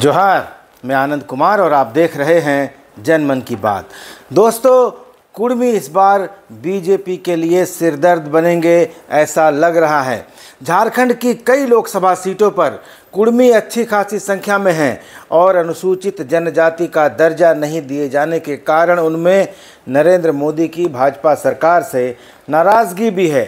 जोहार, मैं आनंद कुमार और आप देख रहे हैं जन मन की बात। दोस्तों, कुर्मी इस बार बीजेपी के लिए सिरदर्द बनेंगे ऐसा लग रहा है। झारखंड की कई लोकसभा सीटों पर कुर्मी अच्छी खासी संख्या में हैं और अनुसूचित जनजाति का दर्जा नहीं दिए जाने के कारण उनमें नरेंद्र मोदी की भाजपा सरकार से नाराज़गी भी है।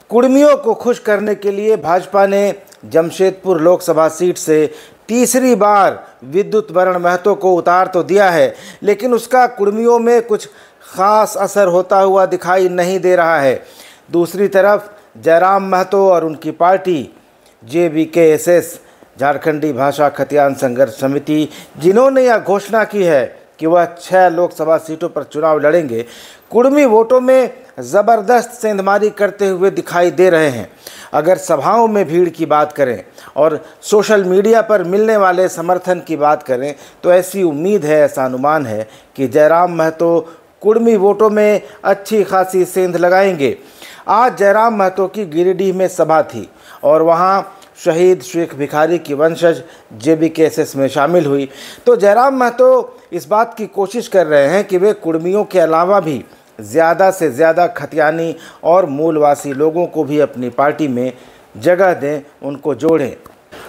कुर्मियों को खुश करने के लिए भाजपा ने जमशेदपुर लोकसभा सीट से तीसरी बार विद्युत वरण महतो को उतार तो दिया है, लेकिन उसका कुर्मियों में कुछ खास असर होता हुआ दिखाई नहीं दे रहा है। दूसरी तरफ जयराम महतो और उनकी पार्टी JBKSS झारखंडी भाषा खतियान संघर्ष समिति, जिन्होंने यह घोषणा की है कि वह 6 लोकसभा सीटों पर चुनाव लड़ेंगे, कुर्मी वोटों में ज़बरदस्त सेंधमारी करते हुए दिखाई दे रहे हैं। अगर सभाओं में भीड़ की बात करें और सोशल मीडिया पर मिलने वाले समर्थन की बात करें तो ऐसी उम्मीद है, ऐसा अनुमान है कि जयराम महतो कुर्मी वोटों में अच्छी खासी सेंध लगाएंगे। आज जयराम महतो की गिरिडीह में सभा थी और वहां शहीद शेख भिखारी की वंशज JBKSS में शामिल हुई। तो जयराम महतो इस बात की कोशिश कर रहे हैं कि वे कुर्मियों के अलावा भी ज़्यादा से ज़्यादा खतियानी और मूलवासी लोगों को भी अपनी पार्टी में जगह दें, उनको जोड़ें।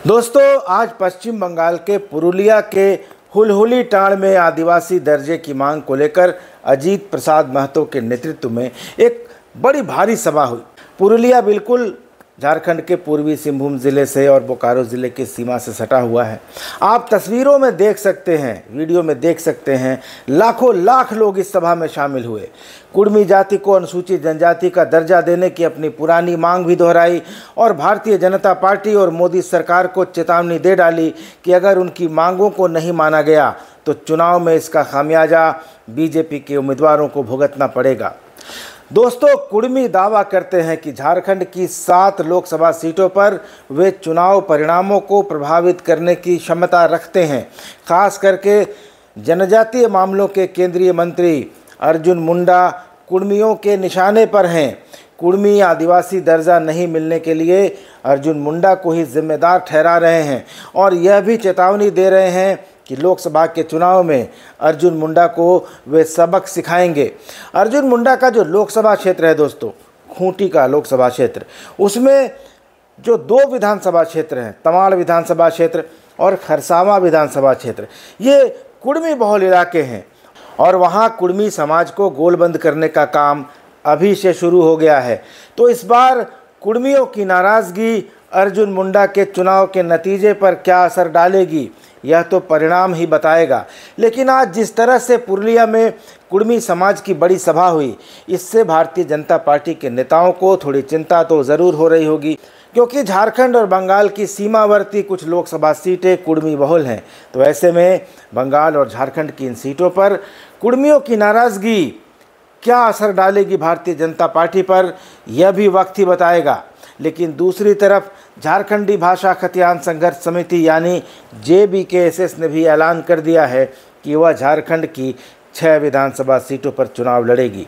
दोस्तों, आज पश्चिम बंगाल के पुरुलिया के हुलहुली टांड़ में आदिवासी दर्जे की मांग को लेकर अजीत प्रसाद महतो के नेतृत्व में एक बड़ी भारी सभा हुई। पुरुलिया बिल्कुल झारखंड के पूर्वी सिंहभूम ज़िले से और बोकारो ज़िले की सीमा से सटा हुआ है। आप तस्वीरों में देख सकते हैं, वीडियो में देख सकते हैं, लाखों लाख लोग इस सभा में शामिल हुए। कुर्मी जाति को अनुसूचित जनजाति का दर्जा देने की अपनी पुरानी मांग भी दोहराई और भारतीय जनता पार्टी और मोदी सरकार को चेतावनी दे डाली कि अगर उनकी मांगों को नहीं माना गया तो चुनाव में इसका खामियाजा बीजेपी के उम्मीदवारों को भुगतना पड़ेगा। दोस्तों, कुर्मी दावा करते हैं कि झारखंड की 7 लोकसभा सीटों पर वे चुनाव परिणामों को प्रभावित करने की क्षमता रखते हैं। खास करके जनजातीय मामलों के केंद्रीय मंत्री अर्जुन मुंडा कुर्मियों के निशाने पर हैं। कुर्मी आदिवासी दर्जा नहीं मिलने के लिए अर्जुन मुंडा को ही जिम्मेदार ठहरा रहे हैं और यह भी चेतावनी दे रहे हैं कि लोकसभा के चुनाव में अर्जुन मुंडा को वे सबक सिखाएंगे। अर्जुन मुंडा का जो लोकसभा क्षेत्र है दोस्तों, खूंटी का लोकसभा क्षेत्र, उसमें जो 2 विधानसभा क्षेत्र हैं, तमाड़ विधानसभा क्षेत्र और खरसावां विधानसभा क्षेत्र, ये कुर्मी बहुल इलाके हैं और वहाँ कुर्मी समाज को गोलबंद करने का काम अभी से शुरू हो गया है। तो इस बार कुर्मियों की नाराज़गी अर्जुन मुंडा के चुनाव के नतीजे पर क्या असर डालेगी, यह तो परिणाम ही बताएगा। लेकिन आज जिस तरह से पुरुलिया में कुर्मी समाज की बड़ी सभा हुई, इससे भारतीय जनता पार्टी के नेताओं को थोड़ी चिंता तो ज़रूर हो रही होगी, क्योंकि झारखंड और बंगाल की सीमावर्ती कुछ लोकसभा सीटें कुर्मी बहुल हैं। तो ऐसे में बंगाल और झारखंड की इन सीटों पर कुर्मियों की नाराज़गी क्या असर डालेगी भारतीय जनता पार्टी पर, यह भी वक्त ही बताएगा। लेकिन दूसरी तरफ झारखंडी भाषा खतियान संघर्ष समिति यानी JBKSS ने भी ऐलान कर दिया है कि वह झारखंड की 6 विधानसभा सीटों पर चुनाव लड़ेगी।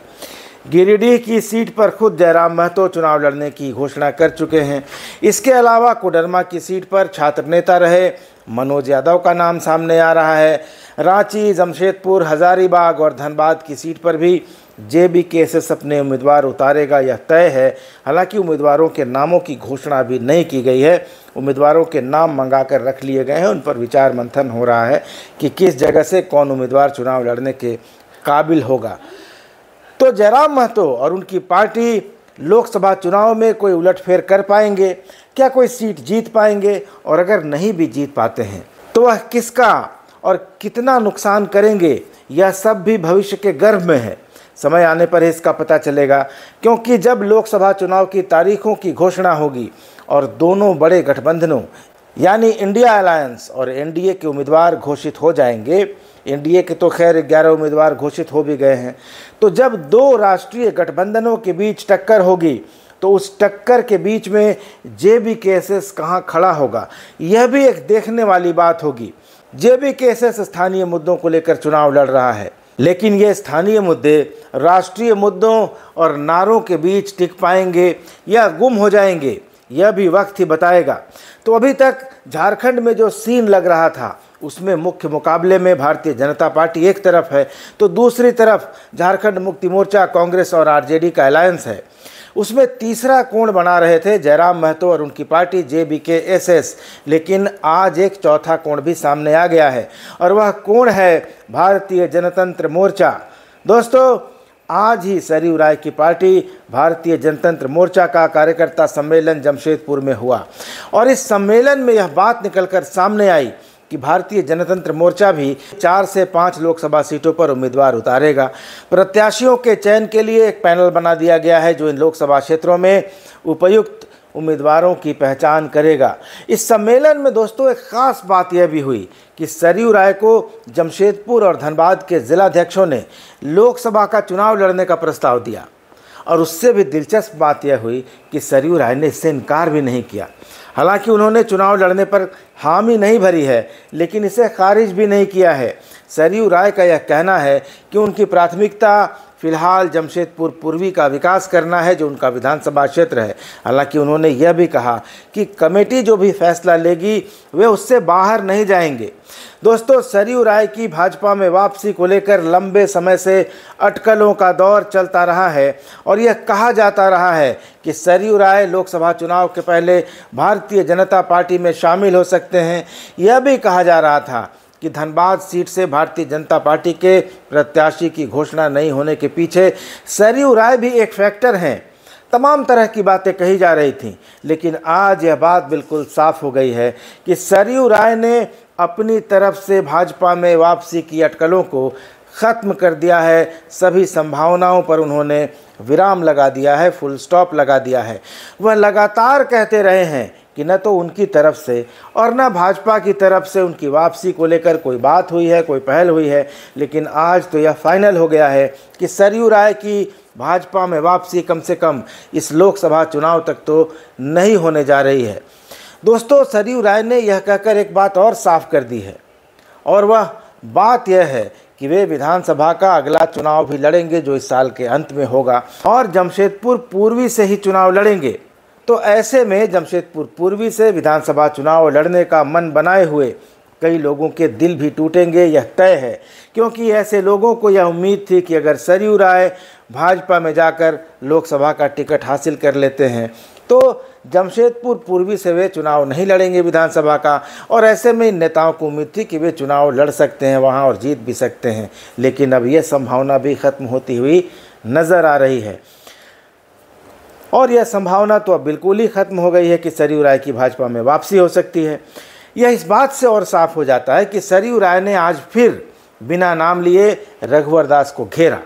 गिरिडीह की सीट पर खुद जयराम महतो चुनाव लड़ने की घोषणा कर चुके हैं। इसके अलावा कोडरमा की सीट पर छात्र नेता रहे मनोज यादव का नाम सामने आ रहा है। रांची, जमशेदपुर, हजारीबाग और धनबाद की सीट पर भी JBKSS अपने उम्मीदवार उतारेगा, यह तय है। हालांकि उम्मीदवारों के नामों की घोषणा अभी नहीं की गई है। उम्मीदवारों के नाम मंगाकर रख लिए गए हैं, उन पर विचार मंथन हो रहा है कि किस जगह से कौन उम्मीदवार चुनाव लड़ने के काबिल होगा। तो जयराम महतो और उनकी पार्टी लोकसभा चुनाव में कोई उलटफेर कर पाएंगे क्या, कोई सीट जीत पाएंगे, और अगर नहीं भी जीत पाते हैं तो वह किसका और कितना नुकसान करेंगे, यह सब भी भविष्य के गर्भ में है। समय आने पर इसका पता चलेगा, क्योंकि जब लोकसभा चुनाव की तारीखों की घोषणा होगी और दोनों बड़े गठबंधनों यानी इंडिया अलायंस और NDA के उम्मीदवार घोषित हो जाएंगे, NDA के तो खैर 11 उम्मीदवार घोषित हो भी गए हैं, तो जब 2 राष्ट्रीय गठबंधनों के बीच टक्कर होगी तो उस टक्कर के बीच में JBKSS कहाँ खड़ा होगा, यह भी एक देखने वाली बात होगी। JBKSS स्थानीय मुद्दों को लेकर चुनाव लड़ रहा है, लेकिन ये स्थानीय मुद्दे राष्ट्रीय मुद्दों और नारों के बीच टिक पाएंगे या गुम हो जाएंगे, यह भी वक्त ही बताएगा। तो अभी तक झारखंड में जो सीन लग रहा था उसमें मुख्य मुकाबले में भारतीय जनता पार्टी एक तरफ है, तो दूसरी तरफ झारखंड मुक्ति मोर्चा, कांग्रेस और आरजेडी का अलायंस है। उसमें तीसरा कोण बना रहे थे जयराम महतो और उनकी पार्टी JBK-SS, लेकिन आज एक चौथा कोण भी सामने आ गया है और वह कोण है भारतीय जनतंत्र मोर्चा। दोस्तों, आज ही सरयू राय की पार्टी भारतीय जनतंत्र मोर्चा का कार्यकर्ता सम्मेलन जमशेदपुर में हुआ और इस सम्मेलन में यह बात निकलकर सामने आई कि भारतीय जनतंत्र मोर्चा भी 4 से 5 लोकसभा सीटों पर उम्मीदवार उतारेगा। प्रत्याशियों के चयन के लिए एक पैनल बना दिया गया है जो इन लोकसभा क्षेत्रों में उपयुक्त उम्मीदवारों की पहचान करेगा। इस सम्मेलन में दोस्तों एक खास बात यह भी हुई कि सरयू राय को जमशेदपुर और धनबाद के जिलाध्यक्षों ने लोकसभा का चुनाव लड़ने का प्रस्ताव दिया और उससे भी दिलचस्प बात यह हुई कि सरयू राय ने इससे इनकार भी नहीं किया। हालांकि उन्होंने चुनाव लड़ने पर हामी नहीं भरी है, लेकिन इसे खारिज भी नहीं किया है। सरयू राय का यह कहना है कि उनकी प्राथमिकता फिलहाल जमशेदपुर पूर्वी का विकास करना है, जो उनका विधानसभा क्षेत्र है। हालांकि उन्होंने यह भी कहा कि कमेटी जो भी फैसला लेगी वे उससे बाहर नहीं जाएंगे। दोस्तों, सरयू राय की भाजपा में वापसी को लेकर लंबे समय से अटकलों का दौर चलता रहा है और यह कहा जाता रहा है कि सरयू राय लोकसभा चुनाव के पहले भारतीय जनता पार्टी में शामिल हो सकते हैं। यह भी कहा जा रहा था कि धनबाद सीट से भारतीय जनता पार्टी के प्रत्याशी की घोषणा नहीं होने के पीछे सरयू राय भी एक फैक्टर हैं। तमाम तरह की बातें कही जा रही थीं, लेकिन आज यह बात बिल्कुल साफ हो गई है कि सरयू राय ने अपनी तरफ से भाजपा में वापसी की अटकलों को ख़त्म कर दिया है। सभी संभावनाओं पर उन्होंने विराम लगा दिया है, फुल स्टॉप लगा दिया है। वह लगातार कहते रहे हैं कि न तो उनकी तरफ से और न भाजपा की तरफ से उनकी वापसी को लेकर कोई बात हुई है, कोई पहल हुई है, लेकिन आज तो यह फाइनल हो गया है कि सरयू राय की भाजपा में वापसी कम से कम इस लोकसभा चुनाव तक तो नहीं होने जा रही है। दोस्तों, सरयू राय ने यह कहकर एक बात और साफ कर दी है और वह बात यह है कि वे विधानसभा का अगला चुनाव भी लड़ेंगे जो इस साल के अंत में होगा और जमशेदपुर पूर्वी से ही चुनाव लड़ेंगे। तो ऐसे में जमशेदपुर पूर्वी से विधानसभा चुनाव लड़ने का मन बनाए हुए कई लोगों के दिल भी टूटेंगे, यह तय है, क्योंकि ऐसे लोगों को यह उम्मीद थी कि अगर सरयू राय भाजपा में जाकर लोकसभा का टिकट हासिल कर लेते हैं तो जमशेदपुर पूर्वी से वे चुनाव नहीं लड़ेंगे विधानसभा का, और ऐसे में इन नेताओं को उम्मीद थी कि वे चुनाव लड़ सकते हैं वहां और जीत भी सकते हैं। लेकिन अब यह संभावना भी ख़त्म होती हुई नज़र आ रही है और यह संभावना तो अब बिल्कुल ही ख़त्म हो गई है कि सरयू राय की भाजपा में वापसी हो सकती है। यह इस बात से और साफ हो जाता है कि सरयू राय ने आज फिर बिना नाम लिए रघुवर दास को घेरा।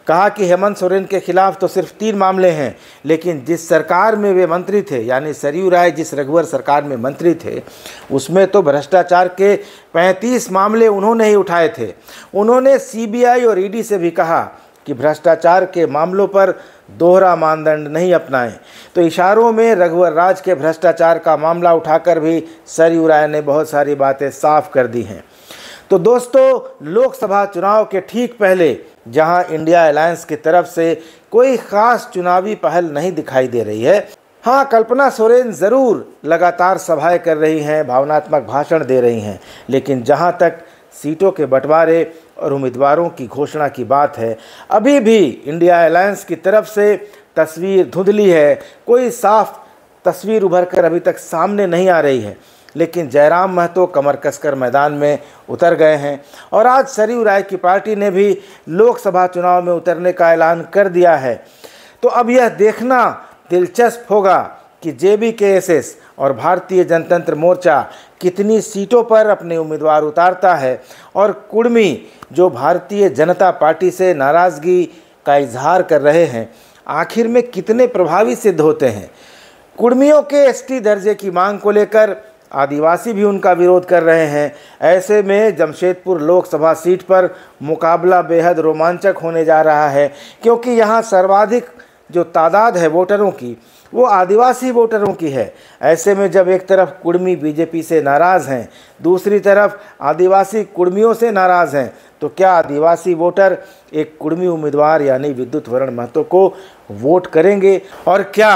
कहा कि हेमंत सोरेन के खिलाफ तो सिर्फ 3 मामले हैं, लेकिन जिस सरकार में वे मंत्री थे, यानी सरयू राय जिस रघुवर सरकार में मंत्री थे, उसमें तो भ्रष्टाचार के 35 मामले उन्होंने ही उठाए थे। उन्होंने CBI और ED से भी कहा कि भ्रष्टाचार के मामलों पर दोहरा मानदंड नहीं अपनाएं। तो इशारों में रघुवर राज के भ्रष्टाचार का मामला उठाकर भी सरयू राय ने बहुत सारी बातें साफ कर दी हैं। तो दोस्तों, लोकसभा चुनाव के ठीक पहले जहां इंडिया अलायंस की तरफ से कोई खास चुनावी पहल नहीं दिखाई दे रही है, हाँ, कल्पना सोरेन ज़रूर लगातार सभाएं कर रही हैं, भावनात्मक भाषण दे रही हैं, लेकिन जहां तक सीटों के बंटवारे और उम्मीदवारों की घोषणा की बात है, अभी भी इंडिया अलायंस की तरफ से तस्वीर धुंधली है। कोई साफ तस्वीर उभर कर अभी तक सामने नहीं आ रही है। लेकिन जयराम महतो कमर कसकर मैदान में उतर गए हैं और आज सरयू राय की पार्टी ने भी लोकसभा चुनाव में उतरने का ऐलान कर दिया है। तो अब यह देखना दिलचस्प होगा कि JBK-SS और भारतीय जनतंत्र मोर्चा कितनी सीटों पर अपने उम्मीदवार उतारता है और कुर्मी जो भारतीय जनता पार्टी से नाराज़गी का इजहार कर रहे हैं, आखिर में कितने प्रभावी सिद्ध होते हैं। कुर्मियों के ST दर्जे की मांग को लेकर आदिवासी भी उनका विरोध कर रहे हैं। ऐसे में जमशेदपुर लोकसभा सीट पर मुकाबला बेहद रोमांचक होने जा रहा है, क्योंकि यहाँ सर्वाधिक जो तादाद है वोटरों की वो आदिवासी वोटरों की है। ऐसे में जब एक तरफ कुर्मी BJP से नाराज़ हैं, दूसरी तरफ आदिवासी कुर्मियों से नाराज़ हैं, तो क्या आदिवासी वोटर एक कुर्मी उम्मीदवार यानी विद्युत वरण महतो को वोट करेंगे और क्या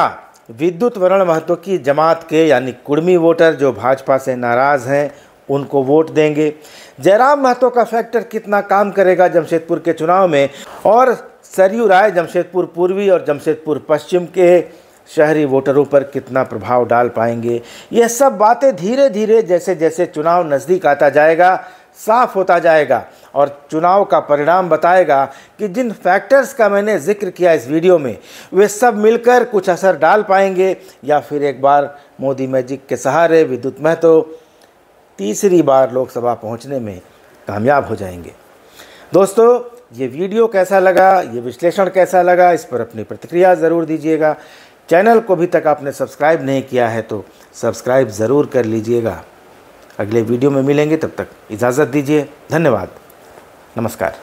विद्युत वर्ण महतो की जमात के यानी कुर्मी वोटर जो भाजपा से नाराज़ हैं उनको वोट देंगे। जयराम महतो का फैक्टर कितना काम करेगा जमशेदपुर के चुनाव में, और सरयू राय जमशेदपुर पूर्वी और जमशेदपुर पश्चिम के शहरी वोटरों पर कितना प्रभाव डाल पाएंगे, यह सब बातें धीरे धीरे जैसे जैसे चुनाव नज़दीक आता जाएगा साफ होता जाएगा और चुनाव का परिणाम बताएगा कि जिन फैक्टर्स का मैंने जिक्र किया इस वीडियो में वे सब मिलकर कुछ असर डाल पाएंगे या फिर एक बार मोदी मैजिक के सहारे विद्युत महतो तीसरी बार लोकसभा पहुंचने में कामयाब हो जाएंगे। दोस्तों, ये वीडियो कैसा लगा, ये विश्लेषण कैसा लगा, इस पर अपनी प्रतिक्रिया ज़रूर दीजिएगा। चैनल को अभी तक आपने सब्सक्राइब नहीं किया है तो सब्सक्राइब ज़रूर कर लीजिएगा। अगले वीडियो में मिलेंगे, तब तक इजाज़त दीजिए। धन्यवाद, नमस्कार।